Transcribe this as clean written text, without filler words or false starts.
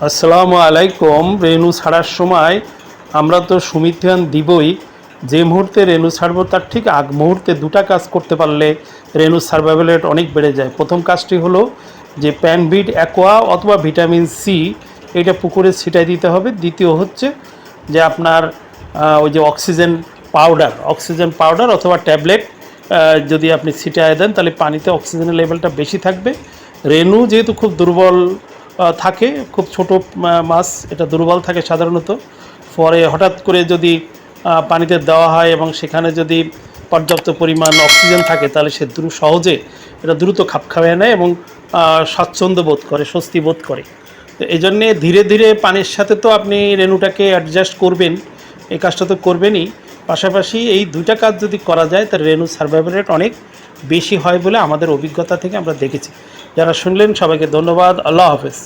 আসসালামু আলাইকুম। রেণু ছাড়ার সময় আমরা তো সুমিধ্যান দিবই। যে মুহূর্তে রেণু ছাড়বো তার ঠিক আগ মুহূর্তে দুটা কাজ করতে পারলে রেণু সার্ভাইভাল রেট অনেক বেড়ে যায়। প্রথম কাজটি হলো যে প্যানভিট অ্যাকোয়া অথবা ভিটামিন সি এটা পুকুরে ছিটাই দিতে হবে। দ্বিতীয় হচ্ছে যে আপনার ওই যে অক্সিজেন পাউডার অথবা ট্যাবলেট যদি আপনি ছিটায় দেন তাহলে পানিতে অক্সিজেনের লেভেলটা বেশি থাকবে। রেণু যেহেতু খুব দুর্বল থাকে, খুব ছোট মাছ, এটা দুর্বল থাকে সাধারণত। পরে হঠাৎ করে যদি পানিতে দেওয়া হয় এবং সেখানে যদি পর্যাপ্ত পরিমাণ অক্সিজেন থাকে তাহলে সে সহজে এটা দ্রুত খাপ খাইয়ে নেয় এবং স্বাচ্ছন্দ্য বোধ করে, স্বস্তি বোধ করে। তো এই জন্যে ধীরে ধীরে পানির সাথে তো আপনি রেণুটাকে অ্যাডজাস্ট করবেন, এই কাজটা তো করবেনই। পাশাপাশি এই দুইটা কাজ যদি করা যায় তার রেণু সার্ভাইভাল রেট অনেক বেশি হয় বলে আমাদের অভিজ্ঞতা থেকে আমরা দেখেছি। যারা শুনলেন সবাইকে ধন্যবাদ। আল্লাহ হাফেজ।